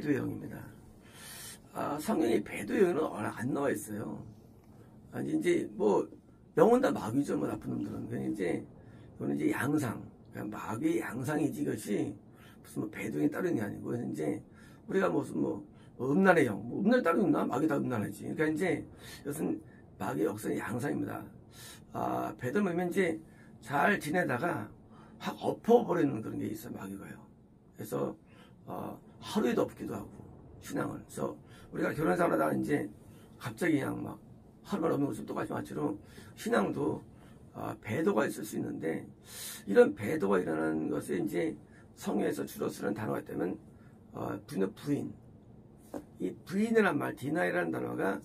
배도의 영입니다. 성경에 배도의 영은 안 나와 있어요. 아니, 이제, 뭐, 영은 다 마귀죠, 뭐, 나쁜 놈들은. 그냥 이제, 이거는 이제 양상. 그냥 마귀의 양상이지, 이것이 무슨 뭐 배도의 따로 있는 게 아니고, 그래서 이제, 우리가 무슨 음란의 영, 음란이 따로 있나? 마귀 다 음란하지. 그러니까 이제, 이것은 마귀의 역사의 양상입니다. 배도면 이제, 잘 지내다가 확 엎어버리는 그런 게 있어요, 마귀가요. 그래서, 하루에도 엎기도 하고, 신앙을. 그래서, 우리가 결혼생활 하다가 이제, 갑자기 그냥 막, 하루만 없는 것을 똑같이 마치로 신앙도 배도가 있을 수 있는데 이런 배도가 일어나는 것에 이제 성경에서 주로 쓰는 단어가 있다면 부인. 이 부인이라는 말, 디나이라는 단어가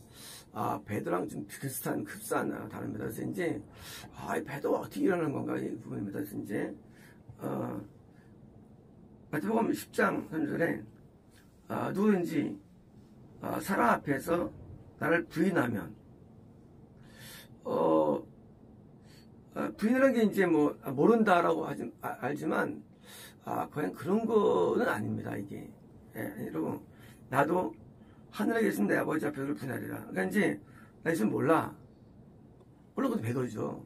배도랑 좀 비슷한 흡사한 단어입니다. 그래서 이제 이 배도가 어떻게 일어나는 건가 이 부분입니다. 그래서 이제 마태복음 10장 3절에 누구든지 사람 앞에서 나를 부인하면 부인이라는 게 이제 뭐, 모른다라고 알지만, 그냥 그런 거는 아닙니다, 이게. 예, 여러분, 나도 하늘에 계신 내 아버지 앞에서 부인하리라. 그러니까 이제, 나 예수는 몰라. 물론 그것도 배도죠.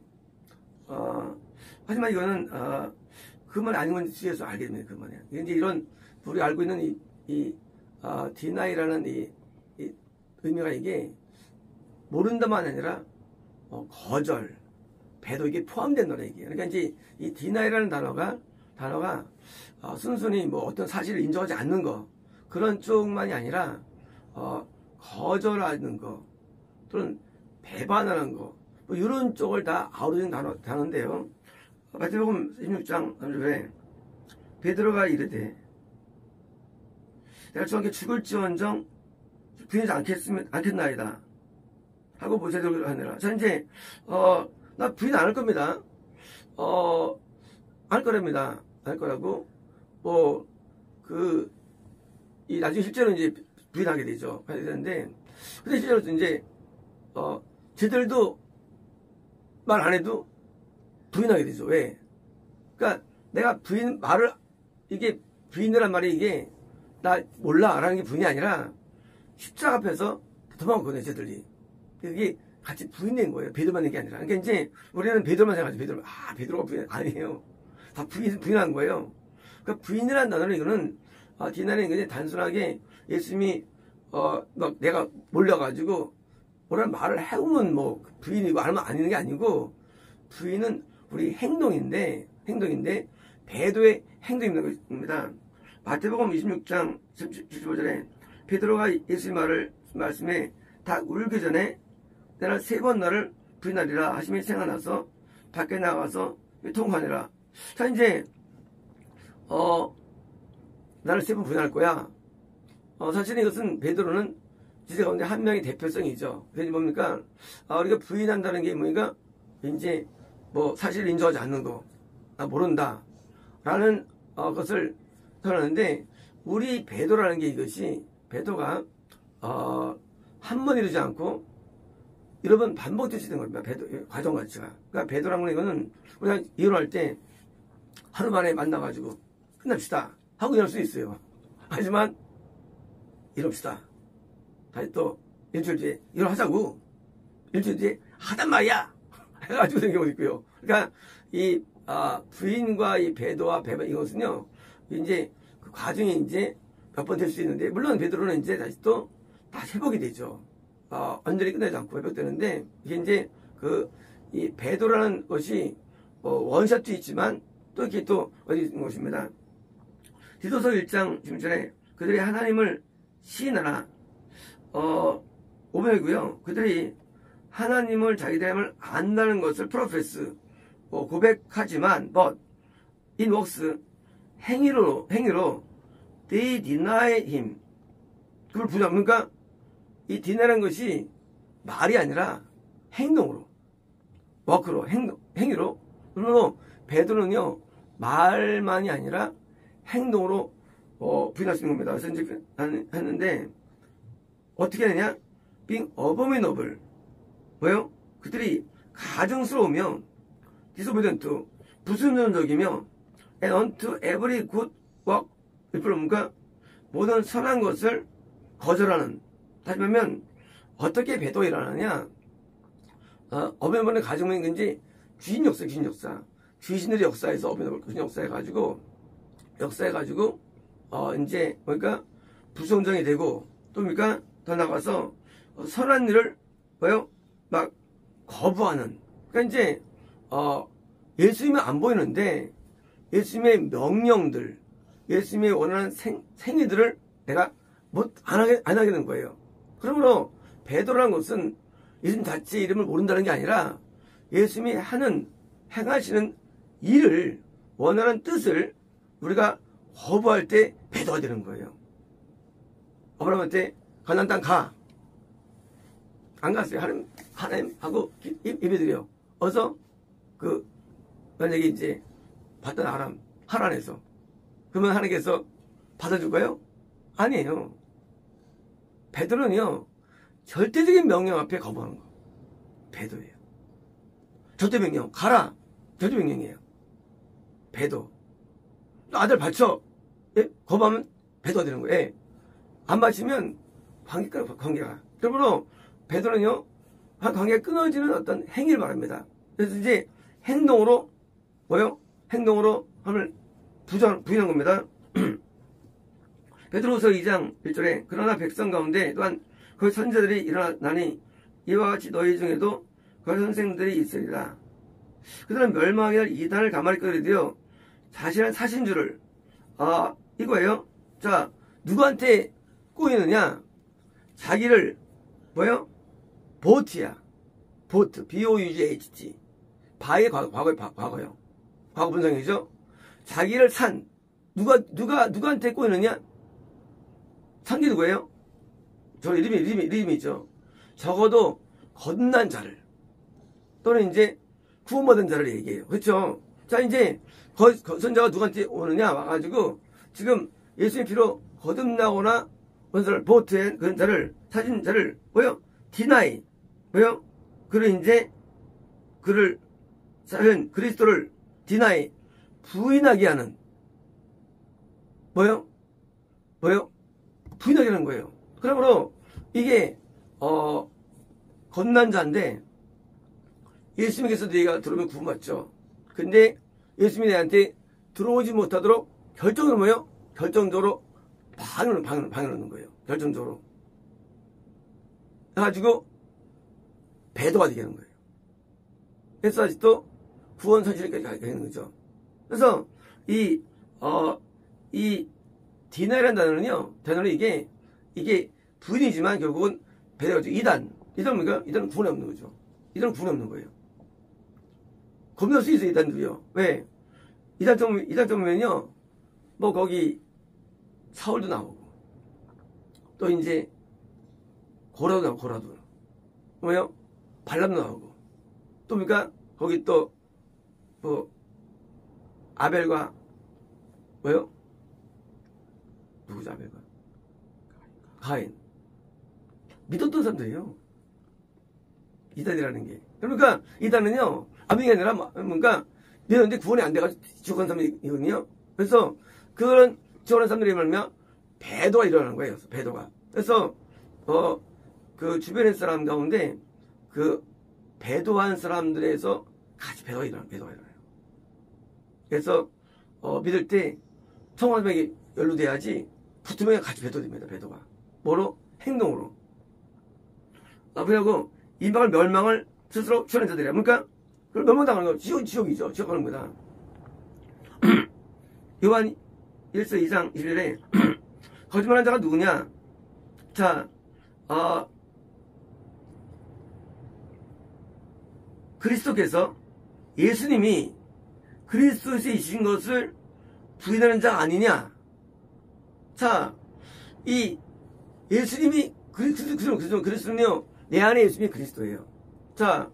하지만 이거는, 그 말 아닌 건 뒤에서 알게 됩니다, 그 말이에요. 이제 이런, 우리 알고 있는 디나이라는 이 의미가 이게, 모른다만 아니라, 거절, 배도 이게 포함된 노래 이게. 그러니까 이제 이 디나이라는 단어가 순순히 뭐 어떤 사실을 인정하지 않는 거 그런 쪽만이 아니라 거절하는 거 또는 배반하는 거 뭐 이런 쪽을 다 아우르는 단어인데요. 마태복음 16장 3절에 베드로가 이르되 내가 주께 죽을지언정 부인하지 않겠나이다 하고 모세를 하느라. 자, 이제, 나 부인 안 할 겁니다. 안 할 거랍니다. 안 할 거라고. 나중에 실제로 이제 부인하게 되죠. 하게 되는데, 근데 실제로 이제, 쟤들도 말 안 해도 부인하게 되죠. 왜? 그러니까 내가 이게 부인이란 말이 이게, 나 몰라. 라는 게 부인이 아니라, 십자가 앞에서 도망갔거든요, 쟤들이. 그게 같이 부인된 거예요. 배도만 된 게 아니라. 그러니까 이제 우리는 배도만 생각하죠. 배도가 부인 아니에요. 다 부인한 거예요. 그러니까 부인이라는 단어는 이거는 디나는 그냥 단순하게 예수님이 막 내가 몰려가지고 뭐라는 말을 해오면 뭐 부인이고 아니면 아닌 게 아니고 부인은 우리 행동인데 배도의 행동입니다. 마태복음 26장 75절에 베드로가 예수님 말씀에 다 울기 전에 내가 3번 너를 부인하리라 하심이 생각나서 밖에 나가서 통화하니라. 자, 이제 나를 3번 부인할 거야. 사실 이것은 베드로는 지세 가운데 한 명의 대표성이죠. 그게 뭡니까? 우리가 부인한다는 게 뭡니까? 이제 뭐 사실을 인정하지 않는 거, 모른다 라는 것을 선언하는데 우리 베드로라는 게 이것이 베드로가 한 번 이루지 않고 여러 번 반복되시 된 겁니다. 과정 자체가. 그러니까 베드로라는 건 이거는 우리가 이혼할 때 하루 만에 만나가지고 끝납시다 하고 이럴 수 있어요. 하지만 이럽시다. 다시 또 일주일 뒤에 이혼하자고. 일주일 뒤에 하단 말이야 해가지고 된 경우도 있고요. 그러니까 이 부인과 이 배도와 배반 이것은요 이제 그 과정이 이제 몇 번 될 수 있는데 물론 베드로는 이제 다시 또 다 회복이 되죠. 완전히 끝나지 않고 회복되는데 이게 이제 이 배도라는 것이 원샷도 있지만 또 이렇게 또 어디 있는 것입니다. 디도서 1장 16절에 그들이 하나님을 시인하나 5번이고요. 그들이 하나님을 자기들을 안다는 것을 프로페스 고백하지만 but in works 행위로 they deny him. 그걸 부정합니까? 이 디나라는 것이 말이 아니라 행동으로 워크로 행위로 그러므로 베드로는요 말만이 아니라 행동으로 부인할 수 있는 겁니다. 그래서 이제 했는데 어떻게 하느냐? being abominable 뭐요? 그들이 가증스러우며 disobedient 불순종적이며 and unto every good work 그러니까 모든 선한 것을 거절하는. 다시 말하면 어떻게 배도가 일어나냐. 어머니를 가지고 있는 건지 귀신 역사. 귀신들이 역사해서 어머니를 귀신 역사해가지고 이제 그러니까 부성정이 되고 또 그러니까 더 나가서 선한 일을 막 거부하는. 그러니까 이제 예수님은 안 보이는데 예수님의 명령들, 예수님의 원하는 생애들을 내가 안 하게 되는 거예요. 그러므로 베드로라는 것은 예수님 자체 이름을 모른다는 게 아니라 예수님이 행하시는 일을, 원하는 뜻을 우리가 거부할 때 베드로가 되는 거예요. 아브라함한테 가나안 땅 가. 안 갔어요. 하나님하고 예배드려. 어서 만약에 이제 받던 하란에서 그러면 하나님께서 받아줄까요? 아니에요. 베드로는요 절대적인 명령 앞에 거부하는 거. 베드로예요. 절대 명령 가라. 절대 명령이에요. 베드로. 아들 바쳐. 예? 거부하면 베드로가 되는 거예요. 예. 안 바치면 관계가. 그러므로 베드로는요 관계가 끊어지는 어떤 행위를 말합니다. 그래서 이제 행동으로 행동으로 함을 부인한 겁니다. 베드로후서 2장 1절에 그러나 백성 가운데 또한 그 선지자들이 일어나니 이와 같이 너희 중에도 그 선생들이 있으리라. 그들은 멸망하게 할 이단을 가만히 끌어들여 자신은 사신 줄을 이거예요. 자, 누구한테 꼬이느냐? 자기를 보트야. 보트. B-O-U-G-H-T. 바의 과거요. 과거 분상이죠. 자기를 산. 누구한테 꼬이느냐? 산 게 누구예요? 저 이름이 있죠. 적어도 거듭난 자를. 또는 이제 구원받은 자를 얘기해요. 그렇죠? 자, 이제 선자가 누구한테 오느냐? 와가지고 지금 예수의 피로 거듭나거나 원사를 보트에 그런 자를, 사진 자를, 디나이. 그를 이제, 그를, 사는 그리스도를 디나이, 부인하게 하는. 부인하게 하는 거예요. 그러므로, 이게, 거듭난 자인데, 예수님께서 내가 들어오면 구원받죠. 근데, 예수님이 내한테 들어오지 못하도록 결정적으로 결정적으로 방해하는 거예요. 결정적으로. 해가지고 배도가 되게 하는 거예요. 그래서 아직도 구원 선실까지 가게 되는 거죠. 그래서 이 디나이라는 단어는 이게 부인이지만 결국은 배도가 되죠. 이단은 뭡니까? 이단은 구원이 없는 거죠. 이단은 구원이 없는 거예요. 겁날 수 있어요, 이단들이요. 왜? 이단 정도면요, 거기 사울도 나오고, 또 이제 고라도 발람도 나오고, 또 뭡니까? 거기 또 아벨과 누구죠? 아벨과 가인. 믿었던 사람들이에요. 이단이라는 게. 그러니까 이단은요 아멘이 아니라 뭔가 믿었는데 구원이 안 돼가지고 죽은 사람이거든요. 그래서 그런 죽은 사람들이 말하면 배도가 일어나는 거예요. 배도가. 그래서 그 주변의 사람 가운데 그 배도한 사람들에서 같이 배도가 일어나요. 그래서 믿을 때 청와대에 연루돼야지 붙으면 같이 배도됩니다. 배도가. 뭐로? 행동으로. 그리고 이방을 멸망을 스스로 주하는 자들이야. 그러니까 그걸 멸망당하는 거 지옥이죠. 지옥하는 거다. 요한 1서 2장 21에 거짓말한 자가 누구냐? 자, 그리스도께서 예수님이 그리스도에서 이신 것을 부인하는 자 아니냐? 자, 이 예수님이 그리스도는요, 내 안에 예수님이 그리스도예요. 자,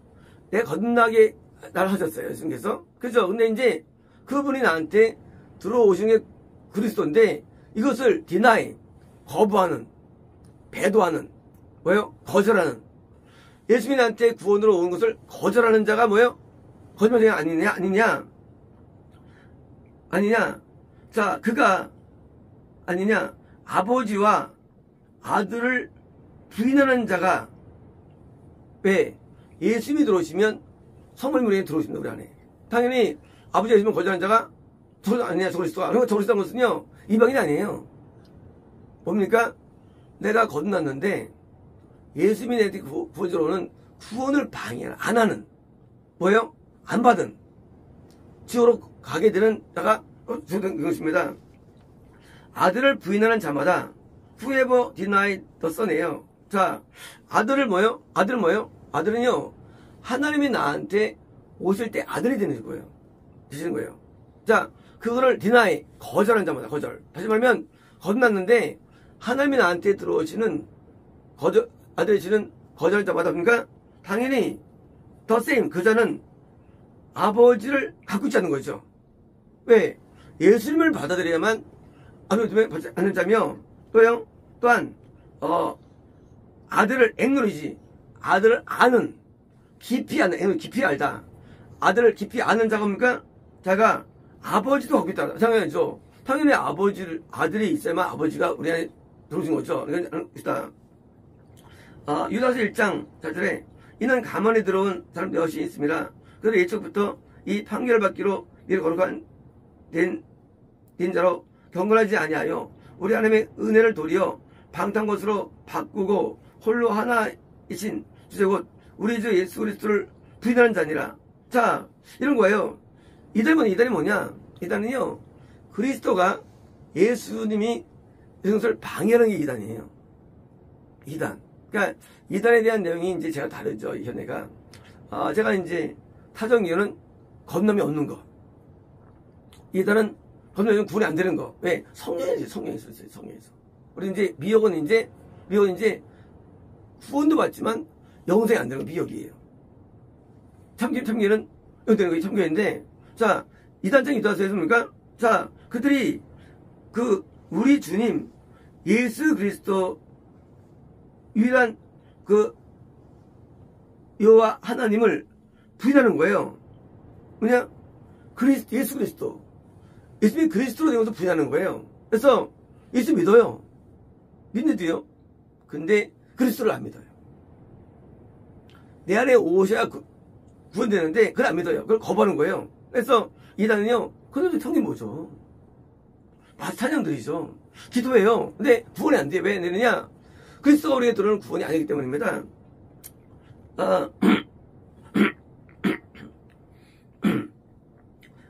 내가 거듭나게 나를 하셨어요, 예수님께서. 그죠? 근데 이제 그분이 나한테 들어오신 게 그리스도인데 이것을 디나이, 거부하는, 배도하는, 거절하는. 예수님이 나한테 구원으로 온 것을 거절하는 자가 거짓말쟁이 아니냐? 자, 그가 아니냐? 아버지와 아들을 부인하는 자가 왜 예수님이 들어오시면 성령의 무리에 들어오십니다. 우리 안에. 당연히 아버지가 있으면 거절하는 자가 저거 아니냐 저거 있어. 그리고 저거 있다는 것은요 이방인이 아니에요. 뭡니까? 내가 거듭났는데 예수님이 내게 구원주러 오는 구원을 방해 안 하는 뭐예요? 안 받은 지옥으로 가게 되는 자가 그것입니다. 아들을 부인하는 자마다 whoever deny the son이에요. 자, 아들을 뭐예요? 아들은 뭐예요? 아들은요 하나님이 나한테 오실 때 아들이 되는 거예요. 되시는 거예요. 자, 그거를 deny 거절한 자마다 거절. 다시 말하면 거듭났는데 하나님이 나한테 들어오시는 아들이 주는 거절 자마다 그러니까 당연히 the same 그 자는 아버지를 갖고 있지 않는 거죠. 왜? 예수님을 받아들여야만 아버지를 받지 않는 자며 또한 아들을 액놀이지 아들을 아는 깊이 아는 깊이 알다 아들을 깊이 아는 자가 뭡니까? 자가 아버지도 갖고 있다. 생각해야죠. 당연히 아들이 있어야만 아버지가 우리 안에 들어오신 거죠. 그러니까 유다서 1장 4절에 이는 가만히 들어온 사람 여럿이 있습니다. 그래서 예초부터 이 판결을 받기로 미리 거룩한 된 자로 경건하지 아니하여 우리 하나님의 은혜를 도리어 방탕 것으로 바꾸고 홀로 하나이신 주제 곧 우리 주 예수 그리스도를 부인하는 자니라. 자, 이런 거예요. 이단이 뭐냐? 이단은요 그리스도가 예수님이 예수를 방해하는 게 이단이에요. 이단. 그러니까 이단에 대한 내용이 이제 제가 다르죠. 이 현애가. 제가 이제 타정 이유는 겁남이 없는 거. 이단은 겁남이 구원이 안 되는 거. 왜? 성령에서 있어요. 성령에서. 우리 이제 미역은 이제 구원도 받지만 영생이 안 되는 거 미역이에요. 참기는 되는 거 참기인데 자 이단장 이단서에서 뭡니까? 자 그들이 우리 주님 예수 그리스도 유일한 여호와 하나님을 부인하는 거예요. 뭐냐? 예수 그리스도. 예수님이 그리스도로 된 것을 부인하는 거예요. 그래서 예수 믿어요. 믿는데요. 근데 그리스도를 안 믿어요. 내 안에 오셔야 구원되는데 그걸 안 믿어요. 그걸 거부하는 거예요. 그래서 이단은요. 그들도 성경 뭐죠? 찬양들이죠. 기도해요. 근데 구원이 안 돼요. 왜 안 되느냐? 그리스도가 우리에게 들어오는 구원이 아니기 때문입니다.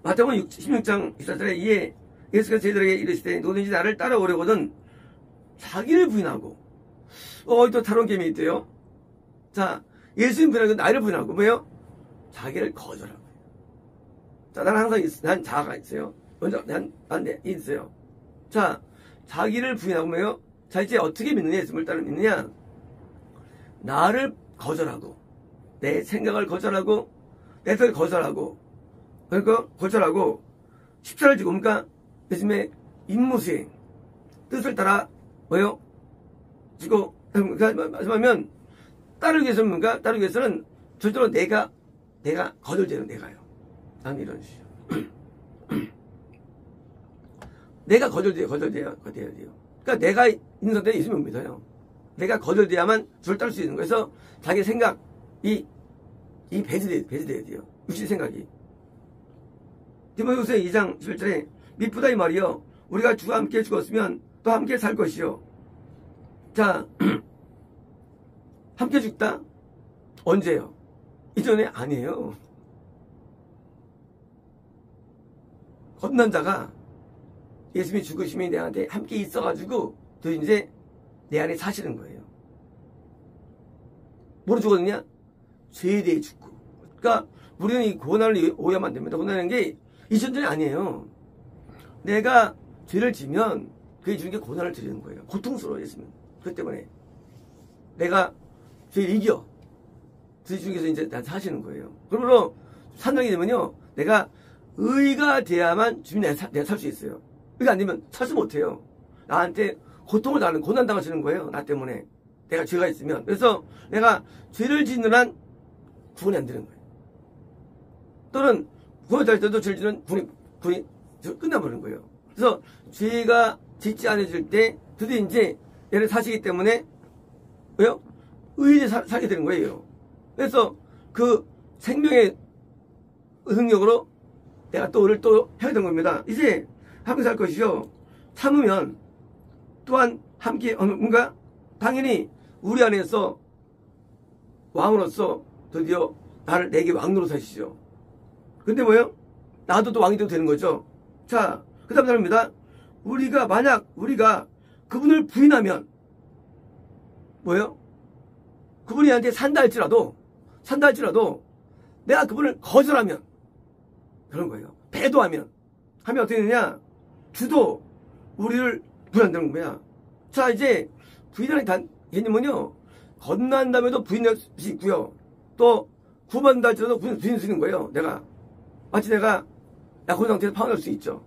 마태복음 16장 24절에 이에 예수가 저희들에게 이르시되 누구든지 나를 따라오려거든 자기를 부인하고 또 다른 개념이 있대요. 자, 예수님 부인하고 나를 부인하고 뭐예요? 자기를 거절하고. 자, 나는 항상 난 자아가 있어요. 먼저 난 있어요. 자, 자기를 부인하고 뭐예요? 자, 이제 어떻게 믿느냐? 예수님을 따라 믿느냐? 나를 거절하고 내 생각을 거절하고 내 뜻을 거절하고 그러니까 거절하고 십자가를 지고 그러니까 예수님의 임무수행 뜻을 따라 뭐예요? 지고 그러니까 말씀하면 따르기 위해서는 뭔가? 따르기 위해서는 절대로 내가 거절되는 내가요. 나는 이런 식이요. 내가 거절돼야 돼요. 그러니까 내가 있는 상태에 예수님 못 믿어요. 내가 거절돼야만 주를 따를 수 있는 거예요. 그래서 자기 생각이 배제돼야 돼요. 육신의 생각이. 디모데후서 2장 11절에 미쁘다 이 말이요. 우리가 주와 함께 죽었으면 또 함께 살 것이요. 자, 함께 죽다? 언제요? 이전에 아니에요. 거듭난 자가 예수님이 죽으심이 내한테 함께 있어가지고 또 이제 내 안에 사시는 거예요. 뭐로 죽었느냐? 죄에 대해 죽고. 그러니까 우리는 이 고난을 오해하면 안 됩니다. 고난이라는 게 이전전이 아니에요. 내가 죄를 지면 그게 주는 게 고난을 드리는 거예요. 고통스러워요, 예수님. 그 때문에 내가 죄를 이겨. 죄 중에서 이제 난 사시는 거예요. 그러므로 산당이 되면요, 내가 의가 돼야만 주님이 내가 살 수 있어요. 의가 안 되면 살수 못해요. 나한테 고통을 당하는 고난 당하시는 거예요. 나 때문에. 내가 죄가 있으면. 그래서 내가 죄를 짓는 한 구원이 안 되는 거예요. 또는 구원이 될 때도 죄를 짓는 구원이 끝나버리는 거예요. 그래서 죄가 짓지 않아질 때 드디어 이제 얘를 사시기 때문에 왜요? 의인이 살게 되는 거예요. 그래서 그 생명의 능력으로 내가 또 을을 또 해야 되는 겁니다. 이제 함께 살 것이요. 참으면 또한 함께 뭔가 당연히 우리 안에서 왕으로서 드디어 나를 내게 왕으로 사시죠. 근데 뭐요? 나도 또 왕이 되도 되는 거죠. 자, 그 다음 사람입니다. 만약 우리가 그분을 부인하면 뭐요? 그분이 나한테 산다 할지라도 내가 그분을 거절하면 그런 거예요. 배도하면 하면 어떻게 되느냐? 주도 우리를 부인한다는 거야. 자, 이제 부인하는 개념은요, 건너한 다음에도 부인할 수 있고요. 또 구원받는다 할지라도 부인할 수 있는 거예요. 마치 내가 약혼 상태에서 파혼할 수 있죠.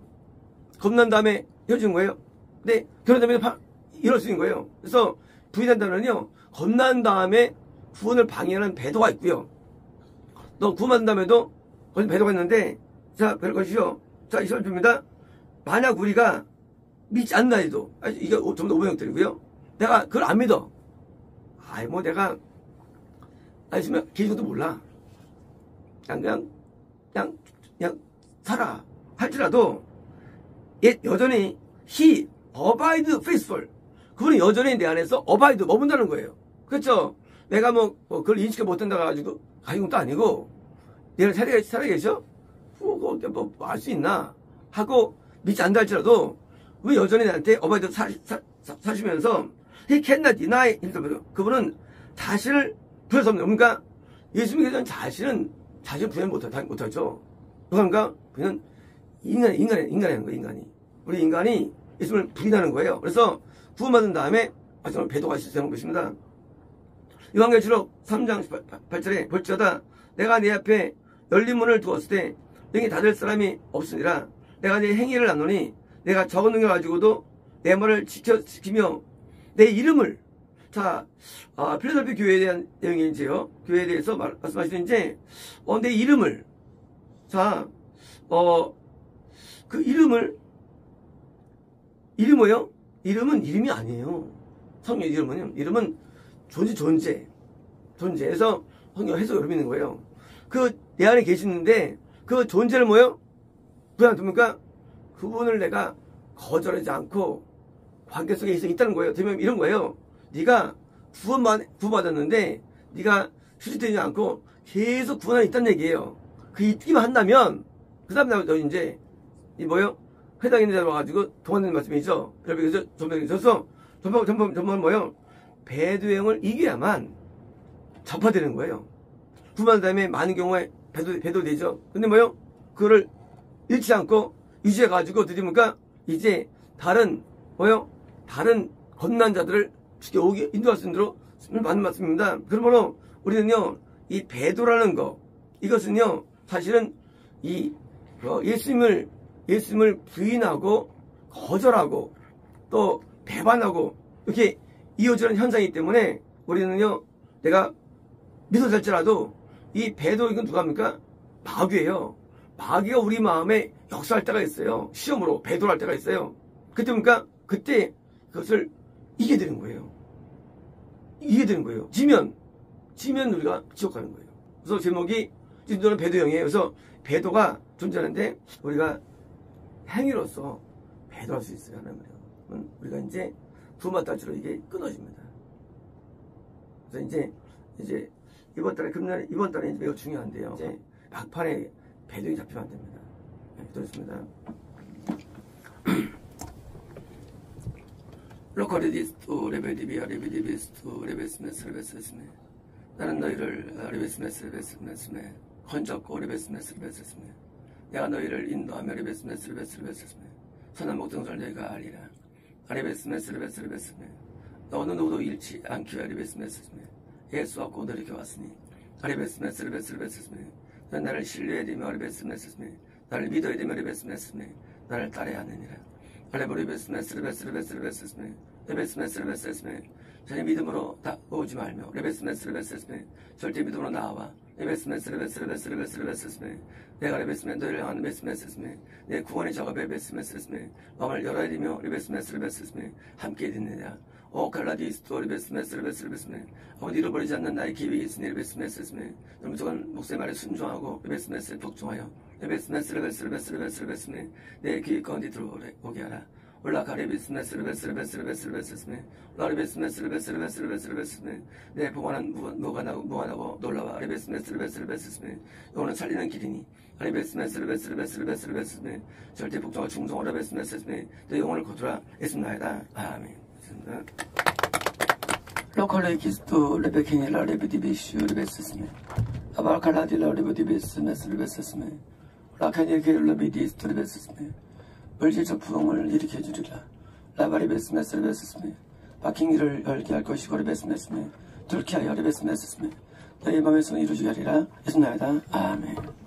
건너난 다음에 헤어지는 거예요. 근데 결혼하면 이럴 수 있는 거예요. 그래서 부인한다면요, 건너난 다음에 구원을 방해하는 배도가 있고요. 또 구원받는 다음에도 거기서 배도가 있는데, 자, 별 것이요. 자, 이 설명입니다. 만약 우리가 믿지 않나 해도, 이게 좀 더 오병역들이고요. 내가 그걸 안 믿어. 내가, 있으면 계시것도 몰라. 그냥 살아. 할지라도, 여전히, he abide faithful. 그분은 여전히 내 안에서 abide, 머문다는 거예요. 그렇죠? 내가 그걸 인식을 못한다 가지고, 가진 것도 아니고, 내가 살아계셔? 알 수 있나? 하고, 믿지 않다 할지라도, 왜 여전히 나한테 abide 사시면서, he cannot deny himself. 그분은 자신을 부인할 수 없는, 그러니까, 예수 믿기 전 자신을 부인 못하죠. 그러니까, 그냥, 인간이 하는 거예요, 인간이. 우리 인간이 예수를 부인하는 거예요. 그래서, 구원받은 다음에, 정말 배도가 되는 것입니다. 요한계시록 3장 8절에 볼지어다 내가 네 앞에 열린 문을 두었을 때 능히 닫을 사람이 없으니라. 내가 네 행위를 아노니 내가 적은 능력을 가지고도 내 말을 지키며 내 이름을 필라델피아 교회에 대한 내용인지요. 교회에 대해서 말씀하시는지 내 이름을 그 이름은 이름이 아니에요. 성령 이름은 존재에서 성경 해석 여러 있는 거예요. 내 안에 계시는데 그 존재를 부인하면 됩니까? 그분을 내가 거절하지 않고 관계 속에 있다는 거예요. 되면 이런 거예요. 네가 구원받았는데 네가 휴식되지 않고 계속 구원 안에 있다는 얘기예요. 그 있기만 한다면 그 다음 너 이제 회당에 있는 데로 와가지고 동안되는 말씀이죠. 그래서 전번 배도형을 이겨야만 접화되는 거예요. 구원한 다음에 많은 경우에 배도되죠. 근데 그거를 잃지 않고 유지해가지고 드리니까 이제 다른 건난 자들을 쉽게 인도할 수 있도록 맞는 말씀입니다. 그러므로 우리는요, 이 배도라는 거, 이것은요, 사실은 예수님을 부인하고, 거절하고, 또 배반하고, 이렇게 이어지는 현상이기 때문에 우리는요, 내가 믿어 살지라도 이 배도 이건 누가 합니까? 마귀예요. 마귀가 우리 마음에 역사할 때가 있어요. 시험으로 배도할 때가 있어요. 그때 그것을 이기게 되는 거예요. 지면 우리가 지옥 가는 거예요. 그래서 제목이 진도는 배도형이에요. 그래서 배도가 존재하는데 우리가 행위로서 배도할 수 있어요. 하나님은 우리가 이제 구원받을수록 이게 끊어집니다. 그래서 이제 이번 달에 이제 매우 중요한데요. 이제 막판에 배도에 잡히면 안 됩니다. 네, 기도했습니다. 로컬리디스토 레베디비아 레베디비스토 레베스메스 나는 너희를 레베스메스 건졌고 레베스메스 내가 너희를 인도하며 레베스메스 선한 목적을 너희가 알리라. 레베스메스 너는 누구도 잃지 않기 위하여 레베스메스 예수와 곧 이렇게 왔으니 레베스메스 너는 나를 신뢰해야 되며 레베스메스 나를 믿어야 되며 레베스메스 나를 따라야 하느니라. 레베스메스 전혀 믿음으로 오지 말며 레베스메스 절대 믿음으로 나와 레베스메스 내가 레베스메 너희를 향한 레베스메스 내 구원의 작업에 레베스메스 마음을 열어야 되며 레베스메스 함께 듣느냐 오 갈라디스토 레베스메스 아버지 잃어버리지 않는 나의 계획이 있으니 레베스메스 무조건 목사의 말에 순종하고 레베스메스에 복종하여 레베스메스 내 계획 가운데 들어오게 하라 올라가 레베스메스 내 보관한 무관하고 놀라와 레베스메스 영혼을 살리는 길이니 레베스메스 절대 복종과 충성을 레베스메스 내 영혼을 거두라 예수나이다 아멘. 로컬레 키스토 레베케니라 레베디비슈 레베스스메 아바칼라디라 레베디비스메스 레베스스메 라카니케르 레베디스토 레베스스메 물질적 부흥을 일으켜 주리라 라바리베스메스 레베스스메 박힌 길을 열게 할 것이고 레베스메스메 들게 하여 레베스메스메 너희 마음의 손을 이루주게 하리라 예수나이다 아멘.